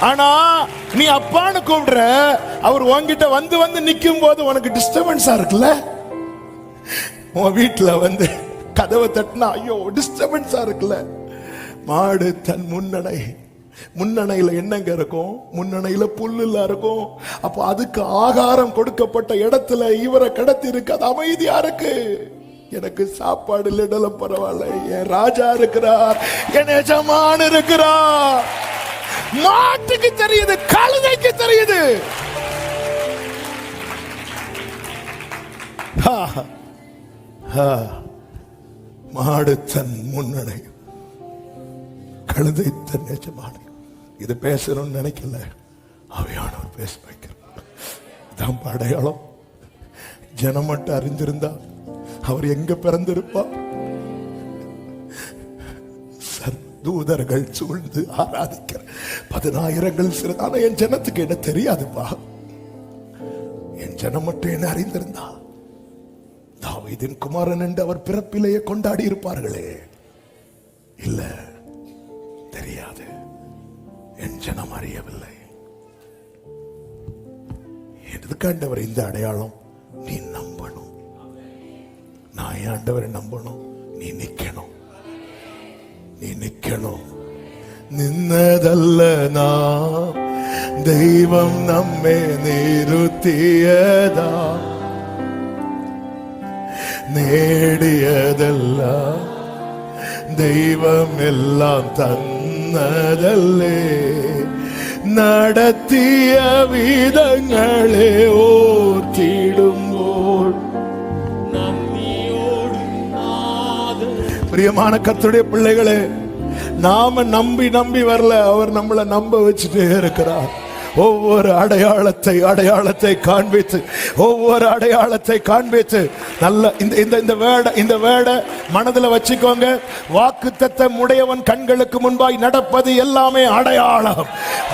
ஆனா நீ அப்பான்னு கூப்பிடுற, அவர் உன்கிட்ட வந்து நிக்கும் போது உனக்கு டிஸ்டர்பன்ஸா இருக்குல்ல. உன் வீட்டுல வந்து கதவை தட்டினா ஐயோ டிஸ்டர்பன்ஸா இருக்குல்ல. மாடு தன் முன்னணையில என்னங்க இருக்கும்? முன்னணையில புல்லுல இருக்கும். அப்ப அதுக்கு ஆகாரம் கொடுக்கப்பட்ட இடத்துல இவரை கடத்தி இருக்கு. அது அமைதியா இருக்கு. எனக்கு சாப்பாடு இல்லைனாலும் பரவாயில்ல, என் ராஜா இருக்கிறார், என் எஜமான் இருக்கிறார். மாட்டுக்கு தெரியுது, கழுதைக்கு தெரியுது. மாடு தன் முன்னணை, கழுதை தன் எஜமான். இது பேசணும்னு நினைக்கல, அவையானவர் பேச வைக்கிறார். இதான் அடையாளம். ஜனம் மட்டும் அறிந்திருந்தா அவர் எங்க பிறந்திருப்பார்? தூதர்கள் சூழ்ந்து ஆராதிக்கிற 10,000 சிறதான என் ஜனத்துக்கு என்ன தெரியாதுப்பா. என் ஜனம் மட்டும் என்ன அறிந்திருந்தா தாவீதின் குமாரன் என்று அவர் பிறப்பிலேயே கொண்டாடி இருப்பார்களே. இல்ல, தெரியாது. என் ஜனம் அறியவில்லை. எதுக்காண்டவர் இந்த அடையாளம்? நீ நம்பணும். நான் ஏன் ஆண்டவரை நம்பணும்? நீ நிக்கணும். நீ நிக்கணும். நின்னதல்ல நாம், தெய்வம் நம்மை நிறுத்தியதா. நேடியதெல்லாம் தெய்வம் எல்லாம் தன்னதல்லே. நடத்திய விதங்களே ஓர்த்திடும்போல் பிரியமான கர்த்தருடைய பிள்ளைகளே, நாம நம்பி வரல, அவர் நம்மளை நம்ப வச்சுட்டே இருக்கிறார். ஒவ்வொரு அடையாளத்தை காண்பித்து, ஒவ்வொரு அடையாளத்தை காண்பித்து நல்ல இந்த வேர்டை மனதுல வச்சுக்கோங்க. வாக்குத்தத்தம் உடையவன் கண்களுக்கு முன்பாய் நடப்பது எல்லாமே அடையாளம்.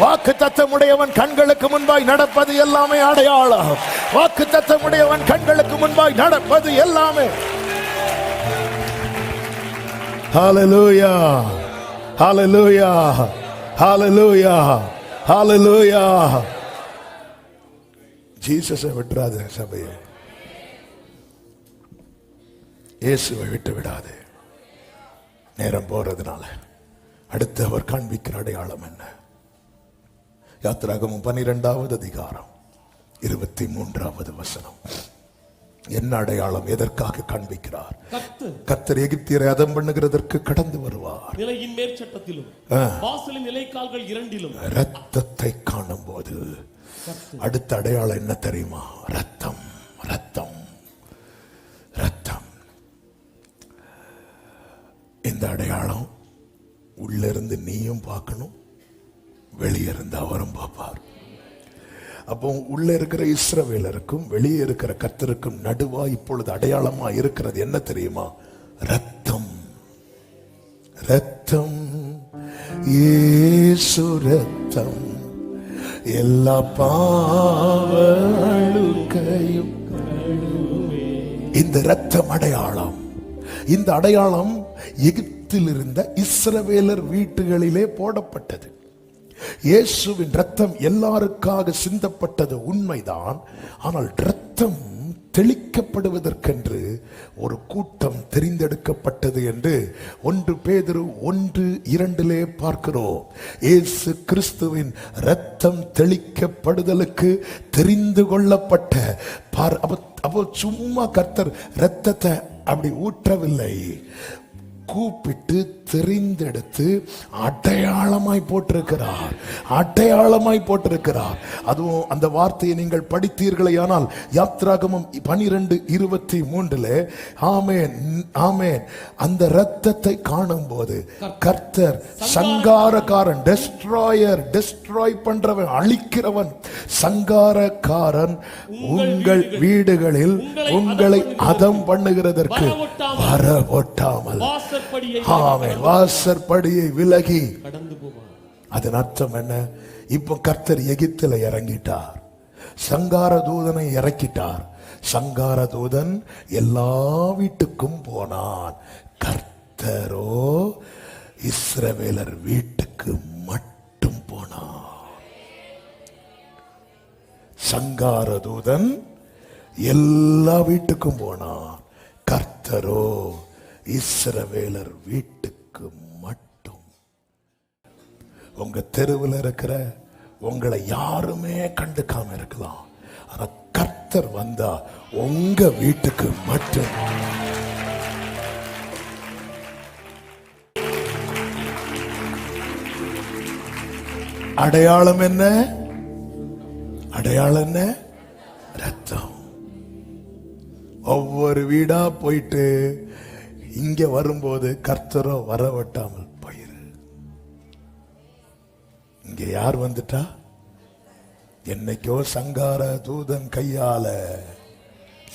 வாக்குத்தத்தம் உடையவன் கண்களுக்கு முன்பாய் நடப்பது எல்லாமே அடையாளம். வாக்குத்தத்தம் உடையவன் கண்களுக்கு முன்பாய் நடப்பது எல்லாமே. ஹalleluya, ஹalleluya, ஹalleluya, ஹalleluya. ஜீசஸை விட்டுறாத சபையை, இயேசுவை விட்டு விடாது. நேரம் போறதுனால அடுத்து அவர் காண்பிக்கிற அடையாளம் என்ன? யாத்திராகமம் 12வது அதிகாரம் 23வது வசனம். என்ன அடையாளம்? எதற்காக காண்பிக்கிறார்? கர்த்தர் எகிப்தியரை அதம் பண்ணுகிறதற்கு கடந்து வருவார். நிலையின் மேற்சட்டத்திலும் வாசலின் நிலைக்கால்கள் இரண்டிலும் இரத்தத்தை காணும் போது அடுத்த அடையாளம் என்ன தெரியுமா? ரத்தம், ரத்தம், ரத்தம். இந்த அடையாளம் உள்ள இருந்து நீயும் பார்க்கணும், வெளியே இருந்து அவரும் பார்ப்பார். அப்போ உள்ள இருக்கிற இஸ்ரவேலருக்கும் வெளியே இருக்கிற கர்த்தருக்கும் நடுவா இப்பொழுது அடையாளமா இருக்கிறது என்ன தெரியுமா? ரத்தம், ரத்தம், இயேசு ரத்தம் எல்லா பாவங்களுக்கையும். இந்த ரத்தம் அடையாளம். இந்த அடையாளம் எகிப்தில் இருந்த இஸ்ரவேலர் வீட்டுகளிலே போடப்பட்டது. இயேசுவின் ரத்தம் எல்லாருக்காக சிந்தப்பட்டது உண்மைதான். ஆனால் ரத்தம் தெளிக்கப்படுவதற்கென்று ஒரு கூட்டம் தெரிந்தெடுக்கப்பட்டது என்று 1 பேதுரு 1:2 பார்க்கிறோம். இயேசு கிறிஸ்துவின் ரத்தம் தெளிக்கப்படுதலுக்கு தெரிந்து கொள்ளப்பட்ட அப்போ சும்மா கர்த்தர் ரத்தத்தை அப்படி ஊற்றவில்லை. கூப்பிட்டு தெரிந்தெடுத்து அடையாளமாய் போட்டிருக்கிறார். அடையாளமாய் போட்டிருக்கிறார். அதுவும் அந்த வார்த்தையை நீங்கள் படித்தீர்களே ஆனால் யாத்ராகமம் 12:23 ஆமென் ஆமென், அந்த இரத்தத்தை காணும் போது கர்த்தர் சங்காரக்காரன், டெஸ்ட்ராய் பண்றவன், அழிக்கிறவன், சங்காரக்காரன் உங்கள் வீடுகளில் உங்களை அதம் பண்ணுகிறதற்கு வரவொட்டாமல் வாசற்படியை விலகி கடந்து போவார். அதன் அர்த்தம் என்ன? இப்போ கர்த்தர் எகிப்தில இறங்கிட்டார், சங்கார தூதனை இறக்கிட்டார். சங்கார தூதன் எல்லா வீட்டுக்கும் போனான். கர்த்தரோ இஸ்ரவேலர் வீட்டுக்கு மட்டும் போனான். சங்கார தூதன் எல்லா வீட்டுக்கும் போனான். கர்த்தரோ இஸ்ரவேலர் வீட்டுக்கு மட்டும். உங்க தெருவில் இருக்கிற உங்களை யாருமே கண்டுக்காம இருக்கலாம், ஆனா கர்த்தர் வந்தா உங்க வீட்டுக்கு மட்டும். அடையாளம் என்ன? அடையாளம் என்ன? ரத்தம். ஒவ்வொரு வீடா போயிட்டு இங்க வரும்போது கர்த்தரோ வரவட்டாமல் போயிரு. இங்க யார் வந்துட்டா? என்னைக்கோ சங்கார தூதன் கையால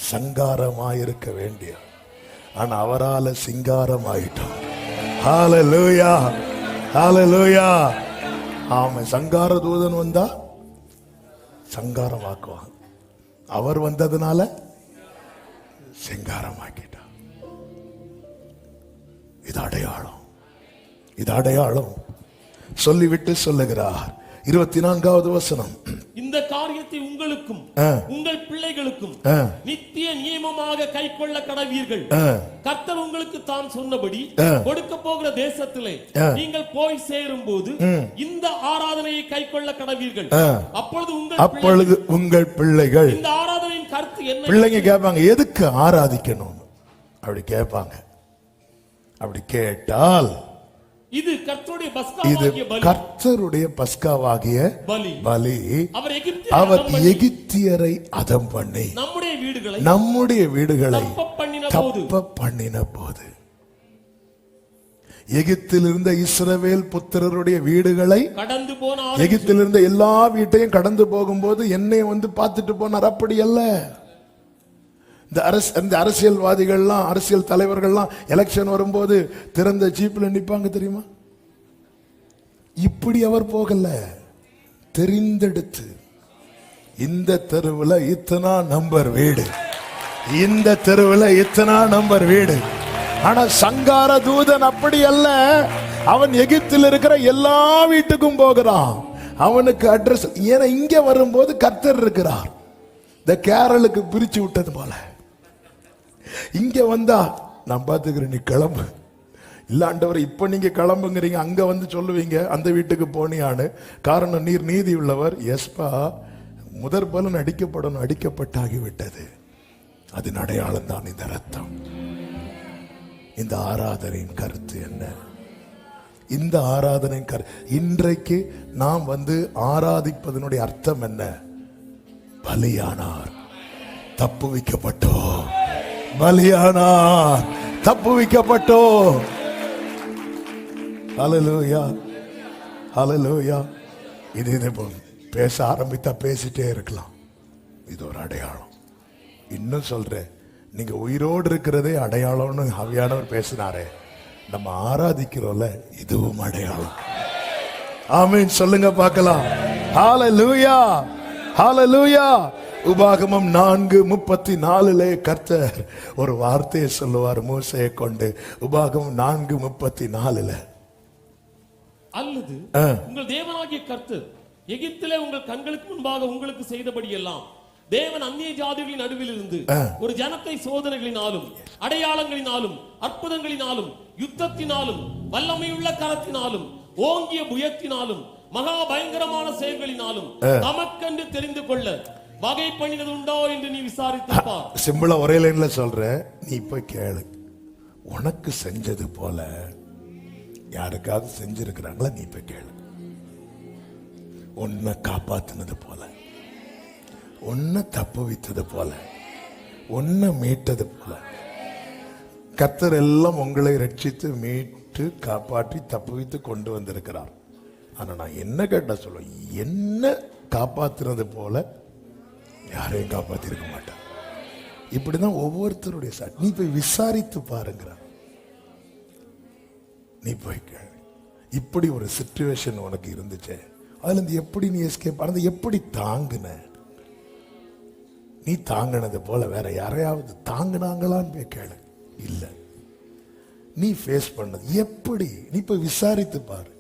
சங்காரமாயிருக்க வேண்டிய, ஆனா அவரால சிங்காரம் ஆயிட்டோம். ஹல்லேலூயா, ஹல்லேலூயா. ஆமா, சங்கார தூதன் வந்தா சங்காரம் ஆக்குவான், அவர் வந்ததுனால சிங்காரமாக்கிட்டார். இது அடையாளம், இது அடையாளம். சொல்லிவிட்டு சொல்லுகிறார் 24வது வசனம், இந்த காரியத்தை உங்களுக்கும் உங்கள் பிள்ளைகளுக்கும் நித்திய நியமமாக கைக்கொள்ள கடவீர்கள். கர்த்தர் உங்களுக்கு தான் சொன்னபடி கொடுக்க போகிற தேசத்திலே நீங்கள் போய் சேரும் போது இந்த ஆராதனையை கைக்கொள்ள கடவீர்கள். அப்பொழுது உங்கள் பிள்ளைகள் இந்த ஆராதனையின் கருத்து என்ன? பிள்ளைங்க கேட்பாங்க, எதுக்கு ஆராதிக்கணும் அப்படி கேட்பாங்க. அப்படி கேட்டால் இது கர்த்தருடைய பஸ்காவாகிய பலி. அவர் எகிப்தியரை அதம் பண்ணி நம்முடைய வீடுகளை தப்ப பண்ணின போது, எகிப்தில் இருந்த இஸ்ரவேல் புத்திரருடைய வீடுகளை கடந்து போனார். எகிப்தில் இருந்த எல்லா வீட்டையும் கடந்து போகும்போது என்னை வந்து பார்த்துட்டு போனார். அப்படி அல்ல. இந்த அரசியல்வாதிகள்லாம், அரசியல் தலைவர்கள்லாம் எலெக்ஷன் வரும்போது திறந்த ஜீப்ல நிப்பாங்க தெரியுமா? இப்படி அவர் போகல. தெரிந்தெடுத்து இந்த தெருவில் இத்தனா நம்பர் வீடு, இந்த தெருவில் இத்தனா நம்பர் வீடு. ஆனா சங்கார தூதன் அப்படி அல்ல. அவன் எகிப்தில் இருக்கிற எல்லா வீட்டுக்கும் போகிறான். அவனுக்கு அட்ரஸ். ஏன்னா இங்க வரும்போது கர்த்தர் இருக்கிறார். இந்த கேரளுக்கு பிரிச்சு விட்டது போல இங்க வந்தா நான் பாத்துக்கிறேன், நீ கிளம்பு. இல்லாண்டவர் இப்ப நீங்க கிளம்புங்கிறீங்க, அங்க வந்து சொல்லுவீங்க அந்த வீட்டுக்கு போனியான்னு. காரணம், நீர் நீதி உள்ளவர். எஸ்பா, முதற் பலன் அடிக்கப்படணும், அடிக்கப்பட்டாகிவிட்டது. அதன் அடையாளம் தான் இந்த ரத்தம். இந்த ஆராதனையின் கருத்து என்ன? இந்த ஆராதனையின் கருத்து இன்றைக்கு நாம் வந்து ஆராதிப்பதனுடைய அர்த்தம் என்ன? பலியானார், தப்புவிக்கப்பட்டோம். பலியானார், தப்புவிக்கப்பட்டோம். ஹல்லேலூயா, ஹல்லேலூயா. இது பேச ஆரம்பித்தா பேசிட்டே இருக்கலாம். இது ஒரு அடையாளம். இன்னும் சொல்றேன், நீங்க உயிரோடு இருக்கிறதே அடையாளம்னு ஆவியானவர் பேசினாரே. நம்ம ஆராதிக்கிறோம்ல, இதுவும் அடையாளம். ஆமென் சொல்லுங்க பார்க்கலாம். ஹல்லேலூயா, ஹல்லேலூயா. உபாகமம் 4:34 கர்த்தர் ஒரு வார்த்தையை சொல்லுவார் மோசேயை கொண்டு. உபாகமம் 4:34, அல்லது உங்கள் தேவனாகிய கர்த்தர் எகிப்திலே உங்கள் கண்களுக்கு முன்பாக உங்களுக்கு செய்தபடி எல்லாம் தேவன் அந்நிய ஜாதிகளின் நடுவில் இருந்து ஒரு ஜனத்தை சோதனைகளினாலும் அடையாளங்களினாலும் அற்புதங்களினாலும் யுத்தத்தினாலும் வல்லமையுள்ள கரத்தினாலும் ஓங்கிய புயத்தினாலும் மகா பயங்கரமான செயல்களினாலும் தமக்கென்று தெரிந்து கொள்ள வகை பண்ணினது உண்டோ என்று நீ விசாரித்துப்பார். சிம்பிளா ஒரே லைன்ல சொல்ற, நீ போய் கேளு. உனக்கு செஞ்சது போல யாருக்காவது செஞ்சிருக்கிறாங்களா? நீ போய் கேளு. உன்னை காப்பாத்தினது போல, உன்னை தப்பு வைத்தது போல, உன்னை மீட்டது போல கர்த்தர் எல்லாம் உங்களை ரட்சித்து மீட்டு காப்பாற்றி தப்பு வைத்து கொண்டு வந்திருக்கிறார். ஆனா நான் என்ன கேட்டா சொல்ல, என்ன காப்பாத்துறது போல யாரையும் காப்பாத்திருக்க மாட்டார். இப்படிதான் ஒவ்வொருத்தருடைய சாட்சி. நீ போய் விசாரித்து பாருங்கிறார். நீ போய் கேளு. இப்படி ஒரு சிச்சுவேஷன் உனக்கு இருந்துச்சு, அதுல இருந்து எப்படி நீ எஸ்கேப் ஆனது, எப்படி தாங்குன? நீ தாங்கினது போல வேற யாரையாவது தாங்கினாங்களான்னு போய் கேளு. இல்ல, நீ ஃபேஸ் பண்ணது எப்படி? நீ போய் விசாரித்து பாரு.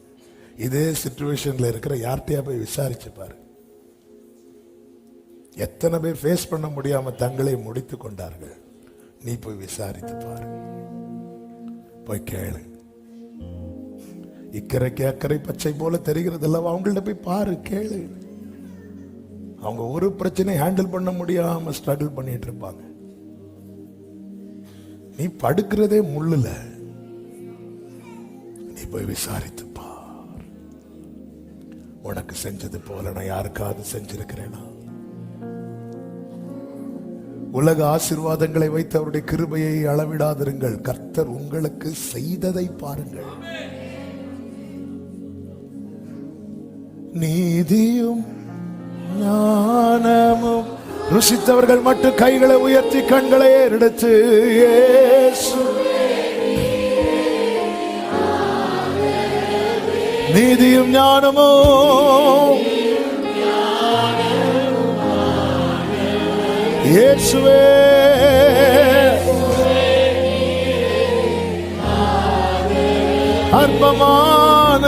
இதே சிச்சுவேஷன்ல இருக்கிற யார்கிட்டயா போய் விசாரிச்சு பாரு. எத்தனை பேர் ஃபேஸ் பண்ண முடியாம தங்களை முடித்து கொண்டார்கள். நீ போய் விசாரித்து பாரு, போய் கேளு. இக்கரைக்கு அக்கறை பச்சை போல தெரிகிறது அல்லவா? அவங்கள்ட்ட போய் பாரு, கேளு. அவங்க ஒரு பிரச்சனை ஹேண்டில் பண்ண முடியாம ஸ்ட்ரகிள் பண்ணிட்டு இருப்பாங்க. நீ படுக்கிறதே முள்ளுல. நீ போய் விசாரித்து பார். உனக்கு செஞ்சது போல நான் யாருக்காவது செஞ்சிருக்கிறேனா? உலக ஆசீர்வாதங்களை வைத்து அவருடைய கிருபையை அளவிடாதிருங்கள். கர்த்தர் உங்களுக்கு செய்ததை பாருங்கள். நீதியும் ஞானமும் ருசித்தவர்கள் மட்டும் கைகளை உயர்த்தி கண்களை ஏறெடுத்து இயேசு நீதியும் ஞானமும் இயேசுவே அற்பமான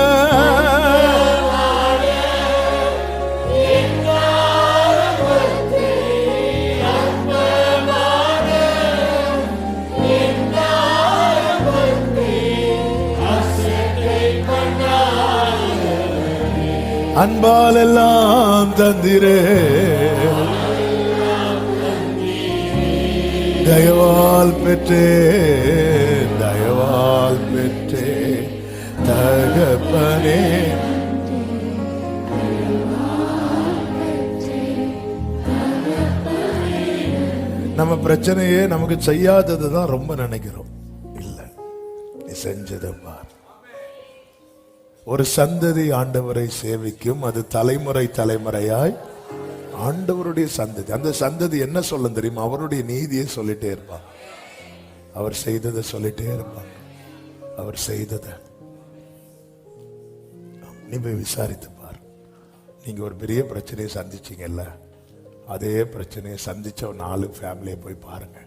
அன்பால் எல்லாம் தந்திரே, தயவால் பெற்றே, தயவால் பெற்றே தகப்பனே. நம்ம பிரச்சனையே நமக்கு செய்யாததுதான் ரொம்ப நினைக்கிறோம். இல்ல, நீ செஞ்சதை பார். ஒரு சந்ததி ஆண்டவரை சேவிக்கும். அது தலைமுறை தலைமுறையாய் ஆண்டவருடைய சந்ததி. அந்த சந்ததி என்ன சொல்ல தெரியுமா? அவருடைய நீதியை சொல்லிட்டே இருப்பான். அவர் செய்ததை சொல்லிட்டே இருப்பான். அவர் செய்ததை நீ போய் விசாரித்து பார். நீங்க ஒரு பெரிய பிரச்சனையை சந்திச்சீங்கல்ல, அதே பிரச்சனையை சந்திச்ச 4 ஃபேமிலியை போய் பாருங்க.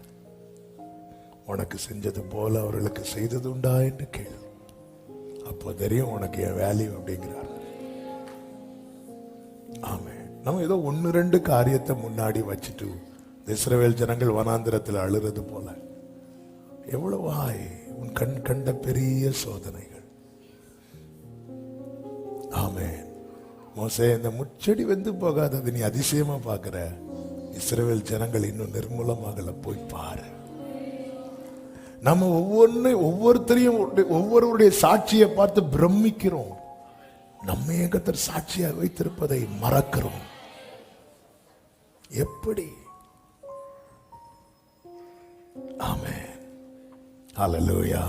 உனக்கு செஞ்சது போல அவர்களுக்கு செய்தது உண்டா என்று கேளு. அப்போ தெரியும் உனக்கு என் வேல்யூ அப்படிங்கிறார். ஆமே. நம்ம ஏதோ 1-2 காரியத்தை முன்னாடி வச்சுட்டு இஸ்ரவேல் ஜனங்கள் வனாந்திரத்தில் அழுறது போல எவ்வளவாய் உன் கண் கண்ட பெரிய சோதனைகள். ஆமே. மோசே, இந்த முச்செடி வெந்து போகாதது நீ அதிசயமா பாக்குற. இஸ்ரவேல் ஜனங்கள் இன்னும் நிர்மூலமாகல, போய் பாரு. நம்ம ஒவ்வொருத்தரையும் ஒவ்வொருவருடைய சாட்சியை பார்த்து பிரமிக்கிறோம். நம்ம கர்த்தர் சாட்சியாக வைத்திருப்பதை மறக்கிறோம். எப்படி? ஆமென். ஹல்லேலூயா.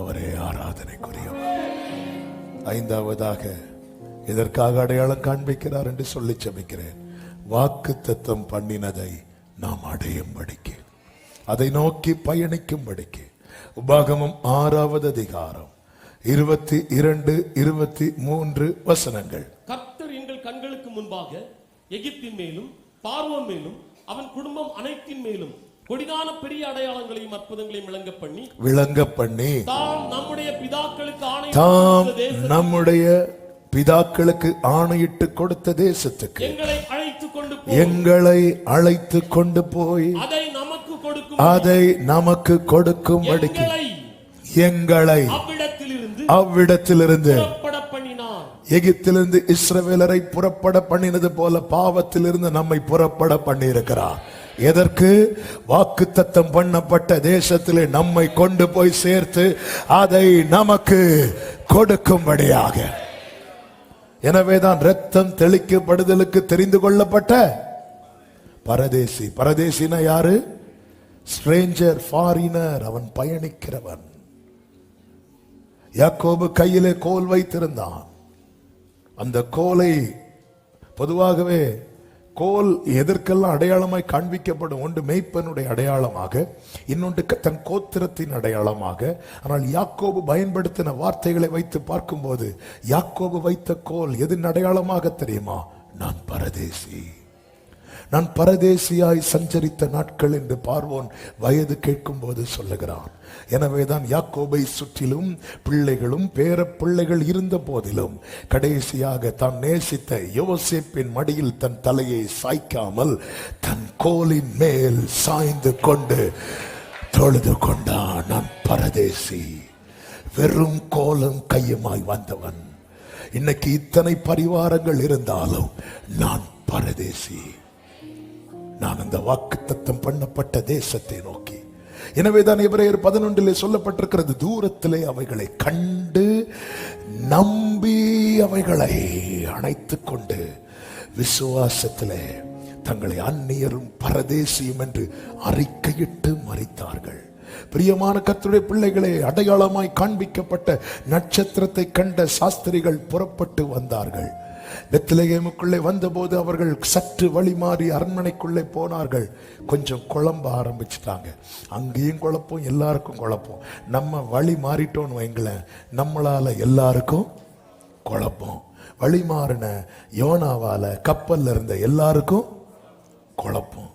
அவரே ஆராதனைக்குரியவர். 5வதாக இதற்காக அடையாளம் காண்பிக்கிறார் என்று சொல்லி ஜெபிக்கிறேன். வாக்குத்தத்தம் பண்ணினதை நாம் அடையும்படிக்கு, அதை நோக்கி பயணிக்கும்படிக்கு. உபாகமம் 6வது அதிகாரம் 22, 23 வசனங்கள். கர்த்தர் எங்கள் கண்களுக்கு முன்பாக எகிப்தின் மேலும் பார்வோன் மேலும் அவன் குடும்பம் அனைத்தின் மேலும் கொடிதான பெரிய அடையாளங்களையும் அற்புதங்களையும் விளங்க பண்ணி தாம் நம்முடைய பிதாக்களுக்கு ஆணையிட்டு கொடுத்த தேசத்துக்கு எங்களை அழைத்து கொண்டு போய் அதை நமக்கு கொடுக்கும்படிக்கு எங்களை அவ்விடத்திலிருந்து எகிப்திலிருந்து இஸ்ரவேலரை புறப்பட பண்ணினது போல பாவத்திலிருந்து நம்மை புறப்பட பண்ணி இருக்கிறார். எதற்கு? வாக்குத்தத்தம் பண்ணப்பட்ட தேசத்திலே நம்மை கொண்டு போய் சேர்த்து அதை நமக்கு கொடுக்கும்படியாக. எனவேதான் இரத்தம் தெளிக்கப்படுதலுக்கு தெரிந்து கொள்ளப்பட்ட பரதேசி. பரதேசினா யாரு? ஸ்ட்ரேஞ்சர், ஃபாரினர், அவன் பயணிக்கிறவன். யாக்கோபு கையிலே கோல் வைத்திருந்தான். அந்த கோலை பொதுவாகவே கோல் எதற்கெல்லாம் அடையாளமாய் காண்பிக்கப்படும்? ஒன்று மேய்ப்பனுடைய அடையாளமாக, இன்னொன்று தன் கோத்திரத்தின் அடையாளமாக. ஆனால் யாக்கோபு பயன்படுத்தின வார்த்தைகளை வைத்து பார்க்கும்போது யாக்கோபு வைத்த கோல் எதன் அடையாளமாக தெரியுமா? நான் பரதேசி, நான் பரதேசியாய் சஞ்சரித்த நாட்கள் என்று பார்வோன் வயது கேட்கும் போது சொல்லுகிறான். எனவேதான் யாக்கோபை சுற்றிலும் பிள்ளைகளும் பேர பிள்ளைகள் இருந்த போதிலும் கடைசியாக தான் நேசித்த யோசேப்பின் மடியில் தன் தலையை சாய்க்காமல் தன் கோலின் மேல் சாய்ந்து கொண்டு தொழுது கொண்டான். நான் பரதேசி, வெறும் கோலும் கையுமாய் வந்தவன். இன்னைக்கு இத்தனை பரிவாரங்கள் இருந்தாலும் நான் பரதேசி. நான் அந்த வாக்குத்தத்தம் பண்ணப்பட்ட தேசத்தை நோக்கி. எனவேதான் எபிரேயர் 11 சொல்லப்பட்டிருக்கிறது, தூரத்திலே அவைகளை கண்டு நம்பி அவைகளை அணைத்துக் கொண்டு விசுவாசத்திலே தங்களை அந்நியரும் பரதேசியும் என்று அறிக்கையிட்டு மரித்தார்கள். பிரியமான கர்த்தருடைய பிள்ளைகளே, அடையாளமாய் காண்பிக்கப்பட்ட நட்சத்திரத்தை கண்ட சாஸ்திரிகள் புறப்பட்டு வந்தார்கள். பெத்லகேமுக்குள்ளே வந்தபோது அவர்கள் சற்று வழி மாறி அரண்மனைக்குள்ளே போனார்கள். கொஞ்சம் குழம்ப ஆரம்பிச்சிட்டாங்க. அங்கேயும் குழப்பம், எல்லாருக்கும் குழப்பம். நம்ம வழி மாறிட்டோன்னு வைங்களேன், நம்மளால எல்லாருக்கும் குழப்பம். வழி மாறின யோனாவால கப்பல்ல இருந்த எல்லாருக்கும் குழப்பம்.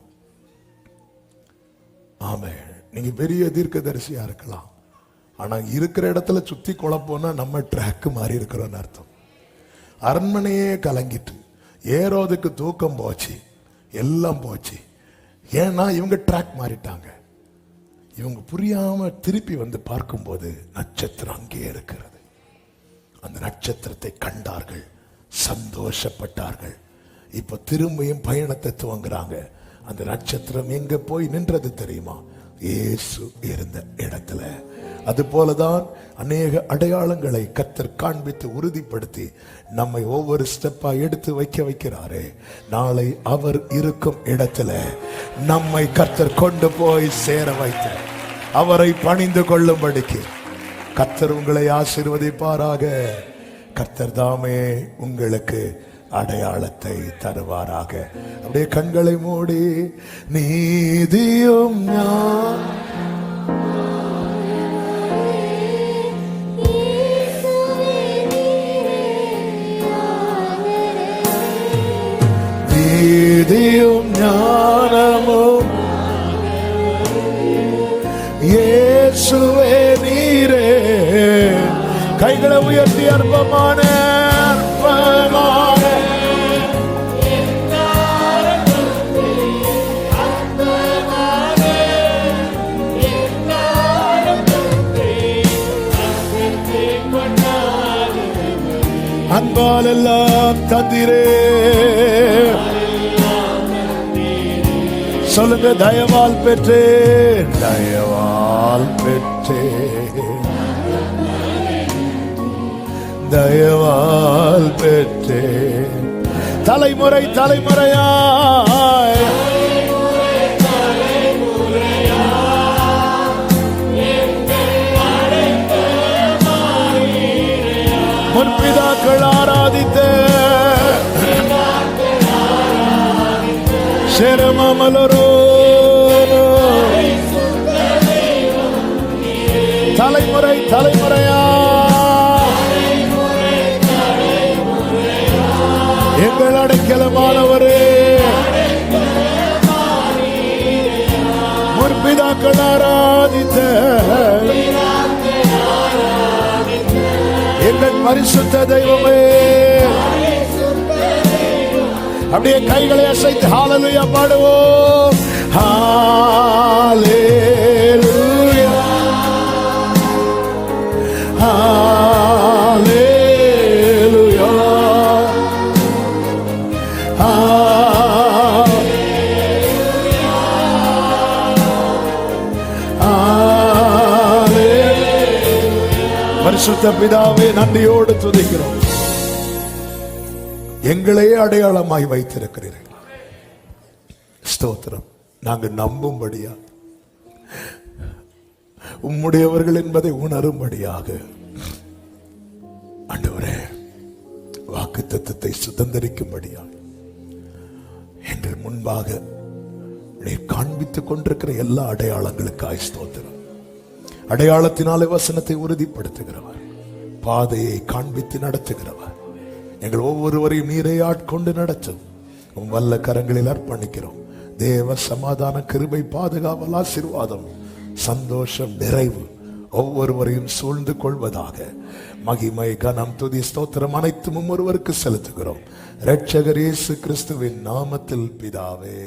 ஆமே, நீங்க பெரிய தீர்க்கதரிசியா இருக்கலாம், ஆனா இருக்கிற இடத்துல சுத்தி குழப்பம்னா நம்ம ட்ராக் மாறி இருக்கிறோம்னு அர்த்தம். அரண்மனையே கலங்கிட்டு, ஏரோதுக்கு தூக்கம் போச்சு, எல்லாம் போச்சு. ஏன்னா இவங்க ட்ராக் மாறிட்டாங்க. இவங்க புரியாம திருப்பி வந்து பார்க்கும்போது நட்சத்திரம் அங்கே இருக்கிறது. அந்த நட்சத்திரத்தை கண்டார்கள், சந்தோஷப்பட்டார்கள். இப்ப திரும்பியும் பயணத்தை துவங்குறாங்க. அந்த நட்சத்திரம் எங்க போய் நின்றது தெரியுமா? இயேசு இருந்த இடத்துல. அது போலதான் அநேக அடையாளங்களை கர்த்தர் காண்பித்து உறுதிப்படுத்தி நம்மை ஒவ்வொரு ஸ்டெப்பா எடுத்து வைக்கிறாரே. நாளை அவர் இருக்கும் இடத்துல நம்மை கர்த்தர் கொண்டு போய் சேர வைத்து அவரை பணிந்து கொள்ளும்படிக்கு கர்த்தர் உங்களை ஆசீர்வதிப்பாராக. கர்த்தர் தாமே உங்களுக்கு அடையாளத்தை தருவாராக. அப்படியே கண்களை மூடி, நீதியும் நீதியும் ஞானமும் இயேசுவே நீரே. கைகளை உயர்த்தி அற்பமான அன்பால் எல்லாம் தந்திரே. சொல்லுங்க, தயவால் பெற்றேன், தயவால் பெற்றேன், தயவால் பெற்றேன். தலைமுறை தலைமுறையாய் முற்பிதாக்கள் ஆராதித்த சேரமாமலரோ தலைமுறை தலைமுறையா எங்கள் அடைக்கலமானவரே, முற்பிதாக்கள் ஆராதித்த எங்கள் பரிசுத்த தெய்வமே. அப்படியே கைகளை அசைத்து ஹalleluya பாடுவோம். ஹalleluya ஹalleluya பரிசுத்த பிதாவே, நன்றியோடு துதிக்கிறோம். எங்களையே அடையாளமாய் வைத்திருக்கிறீர்கள். ஸ்தோத்திரம். நாங்கள் நம்பும்படியா, உம்முடையவர்கள் என்பதை உணரும்படியாக ஆண்டவரே வாக்குத்தத்தத்தை சுதந்திரிக்கும்படியாக என்று முன்பாக நீர் காண்பித்துக் கொண்டிருக்கிற எல்லா அடையாளங்களுக்காய் ஸ்தோத்திரம். அடையாளத்தினாலே வசனத்தை உறுதிப்படுத்துகிறவர், பாதையை காண்பித்து நடத்துகிறவர். எங்கள் ஒவ்வொருவரையும் நீரை ஆட்கொண்டு நடத்தும் உம் வல்ல கரங்களில் அர்ப்பணிக்கிறோம். தேவ சமாதான, கிருபை, பாதுகாவல், ஆசீர்வாதம், சந்தோஷம், நிறைவு ஒவ்வொருவரையும் சூழ்ந்து கொள்வதாக. மகிமை, கனம், துதி, ஸ்தோத்திரம் அனைத்தும் ஒருவருக்கு செலுத்துகிறோம். இரட்சகர் இயேசு கிறிஸ்துவின் நாமத்தில் பிதாவே.